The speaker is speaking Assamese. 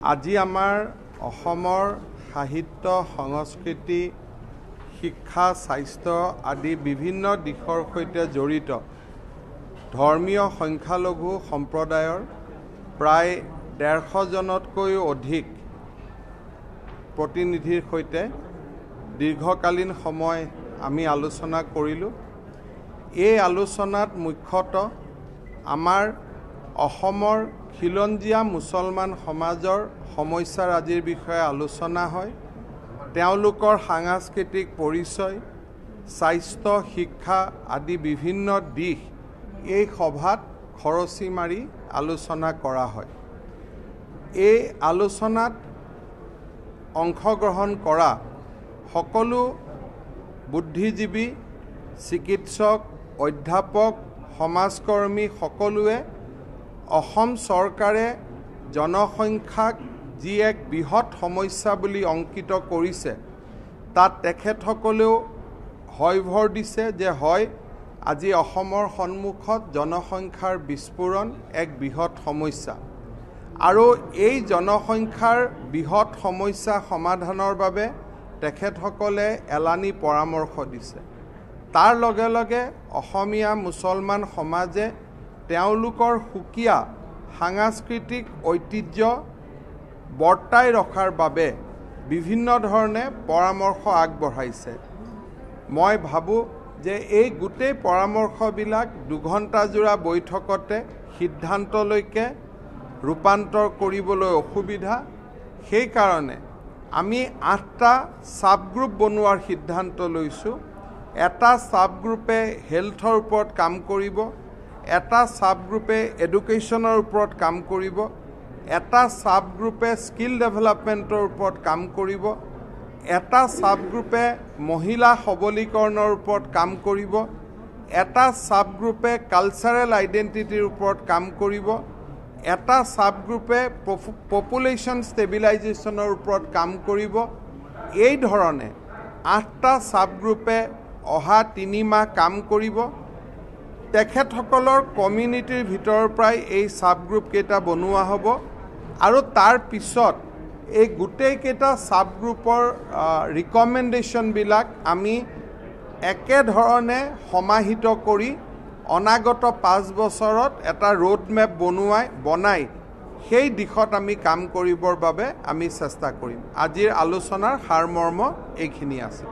আজি আমাৰ অসমৰ সাহিত্য সংস্কৃতি শিক্ষা স্বাস্থ্য আদি বিভিন্ন দিশৰ সৈতে জড়িত ধৰ্মীয় সংখ্যালঘু সম্প্ৰদায়ৰ প্ৰায় 150 জনতকৈও অধিক প্ৰতিনিধিৰ সৈতে দীৰ্ঘকালীন সময় আমি আলোচনা কৰিলোঁ। এই আলোচনাত মুখ্যতঃ আমাৰ অসমৰ খিলঞ্জীয়া মুছলমান সমাজৰ সমস্যাৰাজিৰ বিষয়ে আলোচনা হয়। তেওঁলোকৰ সাংস্কৃতিক পৰিচয়, স্বাস্থ্য, শিক্ষা আদি বিভিন্ন দিশ এই সভাত খৰচি মাৰি আলোচনা কৰা হয়। এই আলোচনাত অংশগ্ৰহণ কৰা সকলো বুদ্ধিজীৱী, চিকিৎসক, অধ্যাপক, সমাজকৰ্মী সকলোৱে অসম চৰকাৰে জনসংখ্যাক যি এক বৃহৎ সমস্যা বুলি অংকিত কৰিছে তাত তেখেতসকলেও ভৰ দিছে যে হয় আজি অসমৰ সন্মুখত জনসংখ্যাৰ বিস্ফোৰণ এক বৃহৎ সমস্যা আৰু এই জনসংখ্যাৰ বৃহৎ সমস্যা সমাধানৰ বাবে তেখেতসকলে এলানি পৰামৰ্শ দিছে। তাৰ লগে লগে অসমীয়া মুছলমান সমাজে তেওঁলোকৰ সুকীয়া সাংস্কৃতিক ঐতিহ্য বৰ্তাই ৰখাৰ বাবে বিভিন্ন ধৰণে পৰামৰ্শ আগবঢ়াইছে। মই ভাবোঁ যে এই গোটেই পৰামৰ্শবিলাক 2 ঘণ্টাজোৰা বৈঠকতে সিদ্ধান্তলৈকে ৰূপান্তৰ কৰিবলৈ অসুবিধা। সেইকাৰণে আমি 8টা সাবগ্ৰুপ বনোৱাৰ সিদ্ধান্ত লৈছোঁ। এটা সাবগ্ৰুপে হেল্থৰ ওপৰত কাম কৰিব, এটা সাবগ্ৰুপে এডুকেশ্যনৰ ওপৰত কাম কৰিব, এটা সাবগ্ৰুপে স্কিল ডেভেলপমেণ্টৰ ওপৰত কাম কৰিব, এটা সাবগ্ৰুপে মহিলা সবলীকৰণৰ ওপৰত কাম কৰিব, এটা সাবগ্ৰুপে কালচাৰেল আইডেণ্টিটিৰ ওপৰত কাম কৰিব, এটা সাবগ্ৰুপে পপুলেশ্যন ষ্টেবিলাইজেশ্যনৰ ওপৰত কাম কৰিব। এই ধৰণে 8টা সাবগ্ৰুপে অহা 3 মাহ কাম কৰিব। তেখেতসকলৰ কমিউনিটিৰ ভিতৰৰ পৰাই এই সাবগ্ৰুপ কেইটা বনোৱা হ'ব আৰু তাৰ পিছত এই গোটেইকেইটা সাবগ্ৰুপৰ ৰিকমেণ্ডেশ্যনবিলাক আমি একেধৰণে সমাহিত কৰি অনাগত 5 বছৰত এটা ৰোড মেপ বনাই সেই দিশত আমি কাম কৰিবৰ বাবে আমি চেষ্টা কৰিম। আজিৰ আলোচনাৰ সাৰমৰ্ম এইখিনি আছে।